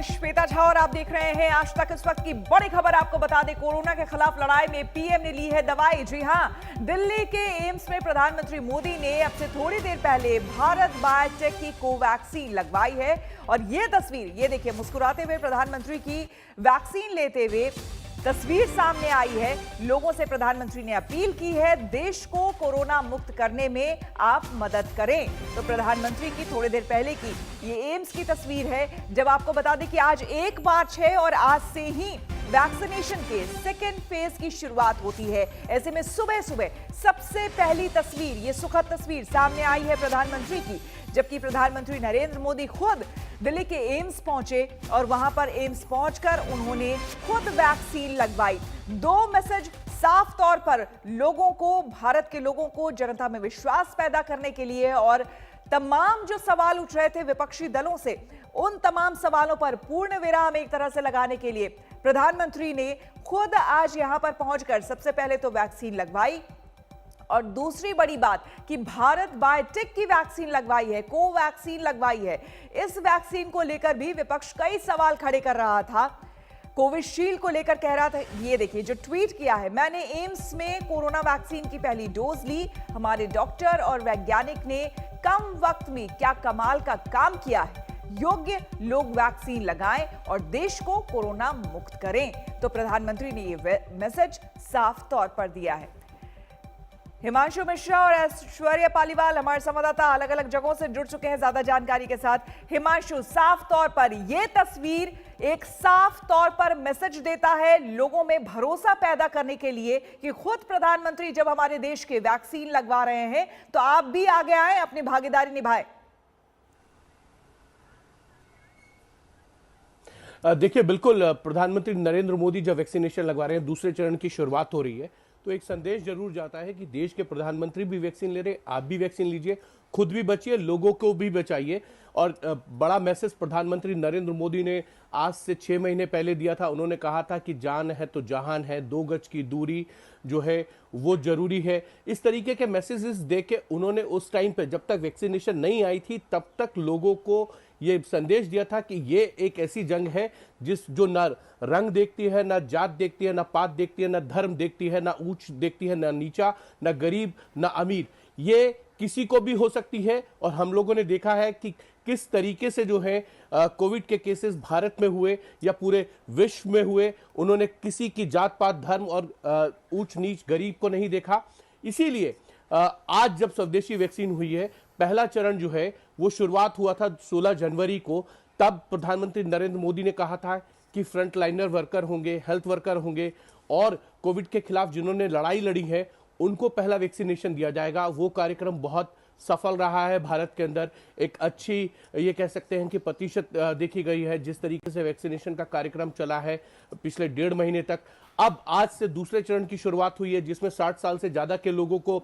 श्वेता झा और आप देख रहे हैं आज तक। इस वक्त की बड़ी खबर आपको बता दें, कोरोना के खिलाफ लड़ाई में पीएम ने ली है दवाई। जी हां, दिल्ली के एम्स में प्रधानमंत्री मोदी ने अब से थोड़ी देर पहले भारत बायोटेक की कोवैक्सीन लगवाई है। और ये तस्वीर, ये देखिए, मुस्कुराते हुए प्रधानमंत्री की वैक्सीन लेते हुए तस्वीर सामने आई है। लोगों से प्रधानमंत्री ने अपील की है, देश को कोरोना मुक्त करने में आप मदद करें। तो प्रधानमंत्री की थोड़ी देर पहले की ये एम्स की तस्वीर है। जब आपको बता दें कि आज 1 मार्च है और आज से ही वैक्सीनेशन के सेकेंड फेज की शुरुआत होती है। ऐसे में सुबह सुबह सबसे पहली तस्वीर, ये सुखद तस्वीर सामने आई है प्रधानमंत्री की, जबकि प्रधानमंत्री नरेंद्र मोदी खुद दिल्ली के एम्स पहुंचे और वहां पर एम्स पहुंचकर उन्होंने खुद वैक्सीन लगवाई। 2 मैसेज साफ तौर पर लोगों को, भारत के लोगों को, जनता में विश्वास पैदा करने के लिए और तमाम जो सवाल उठ रहे थे विपक्षी दलों से, उन तमाम सवालों पर पूर्ण विराम एक तरह से लगाने के लिए प्रधानमंत्री ने खुद आज यहां पर पहुंचकर सबसे पहले तो वैक्सीन लगवाई और दूसरी बड़ी बात कि भारत बायोटेक की वैक्सीन लगवाई है, कोवैक्सीन लगवाई है। इस वैक्सीन को लेकर भी विपक्ष कई सवाल खड़े कर रहा था। कोविशील्ड को लेकर कह रहा था, ये देखिए जो ट्वीट किया है, मैंने एम्स में कोरोना वैक्सीन की पहली डोज ली। हमारे डॉक्टर और वैज्ञानिक ने कम वक्त में क्या कमाल का काम किया है। योग्य लोग वैक्सीन लगाएं और देश को कोरोना मुक्त करें। तो प्रधानमंत्री ने ये मैसेज साफ तौर पर दिया है। हिमांशु मिश्रा और ऐश्वर्या पालीवाल हमारे संवाददाता अलग अलग जगहों से जुड़ चुके हैं ज्यादा जानकारी के साथ। हिमांशु, साफ तौर पर यह तस्वीर एक साफ तौर पर मैसेज देता है लोगों में भरोसा पैदा करने के लिए कि खुद प्रधानमंत्री जब हमारे देश के वैक्सीन लगवा रहे हैं तो आप भी आगे आए, अपनी भागीदारी निभाएं। देखिए, बिल्कुल प्रधानमंत्री नरेंद्र मोदी जब वैक्सीनेशन लगवा रहे हैं, दूसरे चरण की शुरुआत हो रही है, तो एक संदेश जरूर जाता है कि देश के प्रधानमंत्री भी वैक्सीन ले रहे हैं, आप भी वैक्सीन लीजिए, खुद भी बचिए, लोगों को भी बचाइए। और बड़ा मैसेज प्रधानमंत्री नरेंद्र मोदी ने आज से 6 महीने पहले दिया था। उन्होंने कहा था कि जान है तो जहान है, 2 गज की दूरी जो है वो जरूरी है। इस तरीके के मैसेजेस देके उन्होंने उस टाइम पे, जब तक वैक्सीनेशन नहीं आई थी, तब तक लोगों को ये संदेश दिया था कि ये एक ऐसी जंग है जो ना रंग देखती है, ना जात देखती है, ना पात देखती है, ना धर्म देखती है, ना ऊंच देखती है, ना नीचा, ना गरीब, ना अमीर। ये किसी को भी हो सकती है। और हम लोगों ने देखा है कि किस तरीके से जो है कोविड के केसेस भारत में हुए या पूरे विश्व में हुए, उन्होंने किसी की जात पात, धर्म और ऊंच नीच, गरीब को नहीं देखा। इसीलिए आज जब स्वदेशी वैक्सीन हुई है, पहला चरण जो है वो शुरुआत हुआ था 16 जनवरी को, तब प्रधानमंत्री नरेंद्र मोदी ने कहा था कि फ्रंट लाइनर वर्कर होंगे, हेल्थ वर्कर होंगे और कोविड के खिलाफ जिन्होंने लड़ाई लड़ी है उनको पहला वैक्सीनेशन दिया जाएगा। वो कार्यक्रम बहुत सफल रहा है। भारत के अंदर एक अच्छी, ये कह सकते हैं कि प्रतिशत देखी गई है जिस तरीके से वैक्सीनेशन का कार्यक्रम चला है पिछले 1.5 महीने तक। अब आज से दूसरे चरण की शुरुआत हुई है जिसमें 60 साल से ज्यादा के लोगों को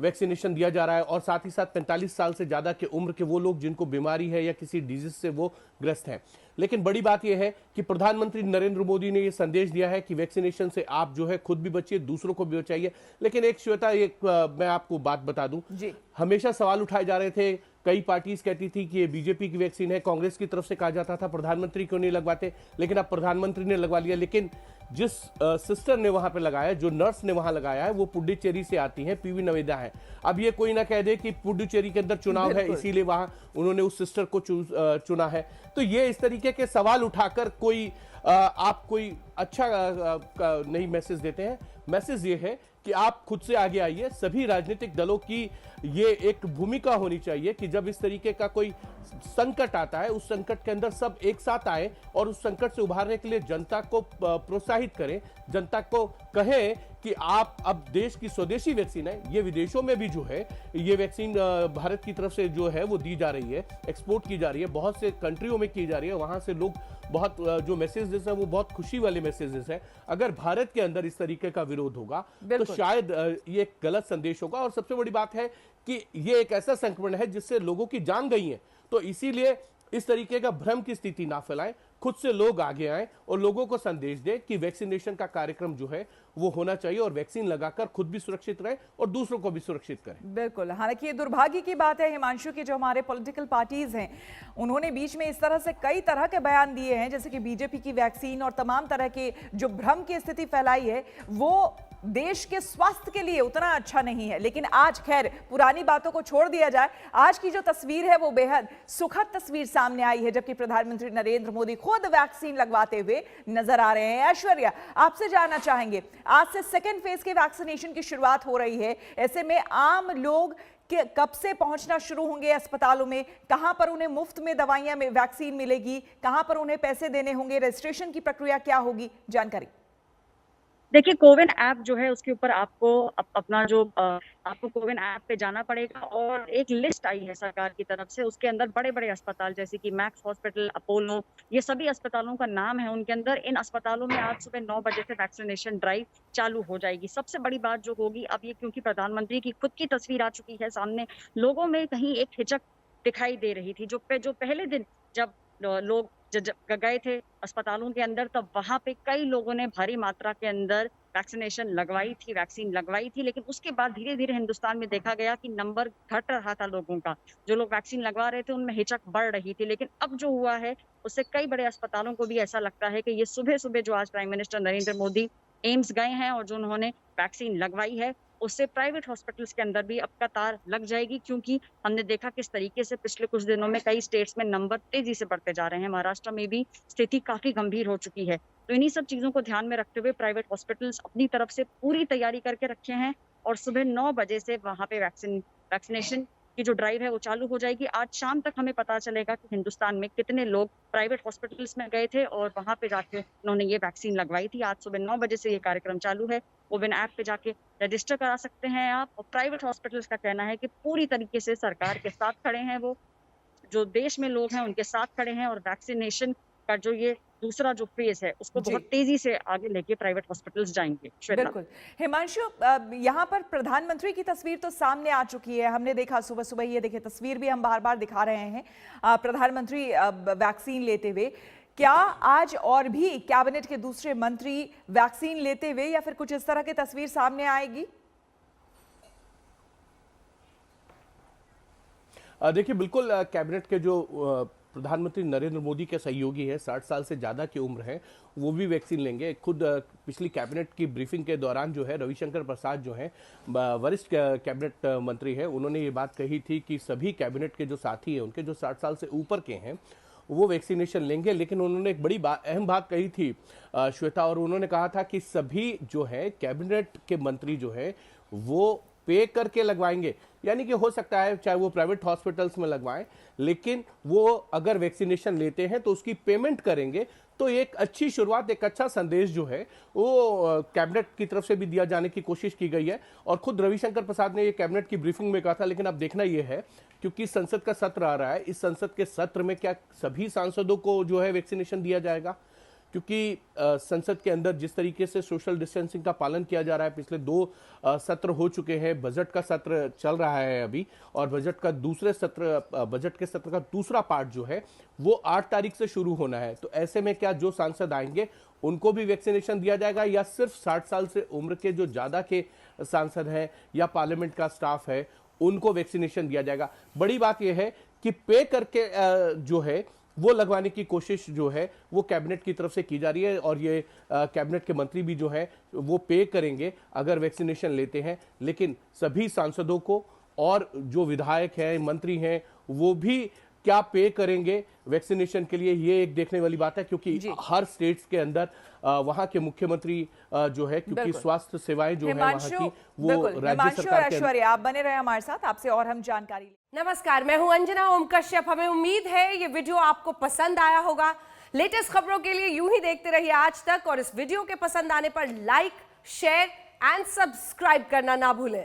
वैक्सीनेशन दिया जा रहा है और साथ ही साथ 45 साल से ज्यादा के उम्र के वो लोग जिनको बीमारी है या किसी डिजीज से वो ग्रस्त हैं। लेकिन बड़ी बात यह है कि प्रधानमंत्री नरेंद्र मोदी ने यह संदेश दिया है कि वैक्सीनेशन से आप जो है खुद भी बचिए, दूसरों को भी बचाइए। लेकिन एक श्वेता, मैं आपको बात बता दूं, हमेशा सवाल उठाए जा रहे थे, कई पार्टीज कहती थी कि ये बीजेपी की वैक्सीन है, कांग्रेस की तरफ से कहा जाता था प्रधानमंत्री क्यों नहीं लगवाते, लेकिन अब प्रधानमंत्री ने लगवा लिया। लेकिन जिस सिस्टर ने वहां पे लगाया है, जो नर्स ने वहां लगाया है, वो पुडुचेरी से आती है, पीवी नवेदा है। अब ये कोई ना कह दे कि पुडुचेरी के अंदर चुनाव है इसीलिए वहां उन्होंने उस सिस्टर को चुना है। तो ये इस तरीके के सवाल उठाकर आप कोई अच्छा नहीं मैसेज देते हैं। मैसेज ये है कि आप खुद से आगे आइए। सभी राजनीतिक दलों की ये एक भूमिका होनी चाहिए कि जब इस तरीके का कोई संकट आता है, उस संकट के अंदर सब एक साथ आए और उस संकट से उभारने के लिए जनता को प्रोत्साहित करें, जनता को कहें कि आप अब देश की स्वदेशी वैक्सीन है, ये विदेशों में भी जो है ये वैक्सीन भारत की तरफ से जो है वो दी जा रही है, एक्सपोर्ट की जा रही है, बहुत से कंट्रियों में की जा रही है। वहां से लोग बहुत जो मैसेजेस है वो बहुत खुशी वाले मैसेजेस है। अगर भारत के अंदर इस तरीके का विरोध होगा तो शायद ये एक गलत संदेश होगा। और सबसे बड़ी बात है कि ये एक ऐसा संक्रमण है जिससे लोगों की जान गई है, तो इसीलिए इस तरीके का भ्रम की स्थिति ना फैलाएं। खुद से लोग आगे आए और लोगों को संदेश दे कि वैक्सीनेशन का कार्यक्रम जो है वो होना चाहिए और वैक्सीन लगाकर खुद भी सुरक्षित रहे और दूसरों को भी सुरक्षित करें। बिल्कुल, हालांकि ये दुर्भाग्य की बात है हिमांशु की जो हमारे पॉलिटिकल पार्टीज हैं उन्होंने बीच में इस तरह से कई तरह के बयान दिए हैं, जैसे कि बीजेपी की वैक्सीन और तमाम तरह के जो भ्रम की स्थिति फैलाई है वो देश के स्वास्थ्य के लिए उतना अच्छा नहीं है। लेकिन आज खैर पुरानी बातों को छोड़ दिया जाए, आज की जो तस्वीर है वो बेहद सुखद तस्वीर सामने आई है, जबकि प्रधानमंत्री नरेंद्र मोदी खुद वैक्सीन लगवाते हुए नजर आ रहे हैं। ऐश्वर्या, आपसे जानना चाहेंगे, आज से सेकेंड फेज के वैक्सीनेशन की शुरुआत हो रही है, ऐसे में आम लोग कब से पहुंचना शुरू होंगे अस्पतालों में, कहां पर उन्हें मुफ्त में दवाइयां में वैक्सीन मिलेगी, कहां पर उन्हें पैसे देने होंगे, रजिस्ट्रेशन की प्रक्रिया क्या होगी, जानकारी? देखिए, कोविन ऐप जो है उसके ऊपर आपको अपना जो आपको कोविन ऐप पे जाना पड़ेगा और एक लिस्ट आई है सरकार की तरफ से, उसके अंदर बड़े-बड़े अस्पताल जैसे कि मैक्स हॉस्पिटल, अपोलो, ये सभी अस्पतालों का नाम है उनके अंदर। इन अस्पतालों में आज सुबह 9 बजे से वैक्सीनेशन ड्राइव चालू हो जाएगी। सबसे बड़ी बात जो होगी अब ये, क्योंकि प्रधानमंत्री की खुद की तस्वीर आ चुकी है सामने, लोगों में कहीं एक हिचक दिखाई दे रही थी। जो पहले दिन जब लोग गए थे अस्पतालों के अंदर, तब वहां पे कई लोगों ने भारी मात्रा के अंदर वैक्सीन लगवाई थी, लेकिन उसके बाद धीरे धीरे हिंदुस्तान में देखा गया कि नंबर घट रहा था लोगों का। जो लोग वैक्सीन लगवा रहे थे उनमें हिचक बढ़ रही थी, लेकिन अब जो हुआ है उससे कई बड़े अस्पतालों को भी ऐसा लगता है कि ये सुबह सुबह जो आज prime minister Narendra Modi AIIMS गए हैं और जो उन्होंने वैक्सीन लगवाई है, उससे प्राइवेट हॉस्पिटल्स के अंदर भी अब कतार लग जाएगी, क्योंकि हमने देखा किस तरीके से पिछले कुछ दिनों में कई स्टेट्स में नंबर तेजी से बढ़ते जा रहे हैं। महाराष्ट्र में भी स्थिति काफी गंभीर हो चुकी है। तो इन्हीं सब चीजों को ध्यान में रखते हुए प्राइवेट हॉस्पिटल्स अपनी तरफ से पूरी तैयारी करके रखे हैं और सुबह 9 बजे से वहां पे वैक्सीनेशन की जो ड्राइव है वो चालू हो जाएगी। आज शाम तक हमें पता चलेगा कि हिंदुस्तान में कितने लोग प्राइवेट हॉस्पिटल्स में गए थे और वहां पे जाके उन्होंने ये वैक्सीन लगवाई थी। आज सुबह 9 बजे से ये कार्यक्रम चालू है। कोविन ऐप पे जाके रजिस्टर करा सकते हैं आप। और प्राइवेट हॉस्पिटल्स का कहना है कि पूरी तरीके से सरकार के साथ खड़े हैं, वो जो देश में लोग हैं उनके साथ खड़े हैं और वैक्सीनेशन का जो ये दूसरा जो फेज है उसको बहुत तेजी से आगे लेके प्राइवेट हॉस्पिटल्स जाएंगे। बिल्कुल हिमांशु, यहाँ पर प्रधानमंत्री की तस्वीर तो सामने आ चुकी है, हमने देखा सुबह सुबह, ये देखिए तस्वीर भी हम बार बार दिखा रहे हैं, प्रधानमंत्री वैक्सीन लेते हुए। क्या आज और भी कैबिनेट के दूसरे मंत्री वैक्सीन लेते हुए या फिर कुछ इस तरह की तस्वीर सामने आएगी? देखिए, बिल्कुल कैबिनेट के जो प्रधानमंत्री नरेंद्र मोदी के सहयोगी हैं, 60 साल से ज़्यादा की उम्र है, वो भी वैक्सीन लेंगे। खुद पिछली कैबिनेट की ब्रीफिंग के दौरान जो है रविशंकर प्रसाद जो हैं वरिष्ठ कैबिनेट मंत्री हैं, उन्होंने ये बात कही थी कि सभी कैबिनेट के जो साथी हैं उनके जो 60 साल से ऊपर के हैं वो वैक्सीनेशन लेंगे। लेकिन उन्होंने एक बड़ी अहम बात कही थी श्वेता, और उन्होंने कहा था कि सभी जो है कैबिनेट के मंत्री जो है वो पे करके लगवाएंगे। यानी कि हो सकता है चाहे वो प्राइवेट हॉस्पिटल्स में लगवाएं, लेकिन वो अगर वैक्सीनेशन लेते हैं तो उसकी पेमेंट करेंगे। तो एक अच्छी शुरुआत, एक अच्छा संदेश जो है वो कैबिनेट की तरफ से भी दिया जाने की कोशिश की गई है। और खुद रविशंकर प्रसाद ने ये कैबिनेट की ब्रीफिंग में कहा था। लेकिन अब देखना ये है, क्योंकि संसद का सत्र आ रहा है, इस संसद के सत्र में क्या सभी सांसदों को जो है वैक्सीनेशन दिया जाएगा? क्योंकि संसद के अंदर जिस तरीके से सोशल डिस्टेंसिंग का पालन किया जा रहा है, पिछले 2 सत्र हो चुके हैं, बजट का सत्र चल रहा है अभी, और बजट के सत्र का दूसरा पार्ट जो है वो 8 तारीख से शुरू होना है। तो ऐसे में क्या जो सांसद आएंगे उनको भी वैक्सीनेशन दिया जाएगा, या सिर्फ 60 साल से उम्र के जो ज्यादा के सांसद हैं या पार्लियामेंट का स्टाफ है उनको वैक्सीनेशन दिया जाएगा? बड़ी बात यह है कि पे करके जो है वो लगवाने की कोशिश जो है वो कैबिनेट की तरफ से की जा रही है, और ये कैबिनेट के मंत्री भी जो है वो पे करेंगे अगर वैक्सीनेशन लेते हैं। लेकिन सभी सांसदों को और जो विधायक हैं, मंत्री हैं, वो भी क्या पे करेंगे वैक्सीनेशन के लिए, ये एक देखने वाली बात है। क्योंकि हर स्टेट्स के अंदर वहां के मुख्यमंत्री जो है, क्योंकि स्वास्थ्य सेवाएं जो है वहां की वो राज्य सरकार के। ऐश्वर्या, आप बने रहे हमारे साथ, आपसे और हम जानकारी। नमस्कार, मैं हूं अंजना ओम कश्यप। हमें उम्मीद है ये वीडियो आपको पसंद आया होगा। लेटेस्ट खबरों के लिए यूं ही देखते रहिए आज तक, और इस वीडियो के पसंद आने पर लाइक, शेयर एंड सब्सक्राइब करना ना भूलें।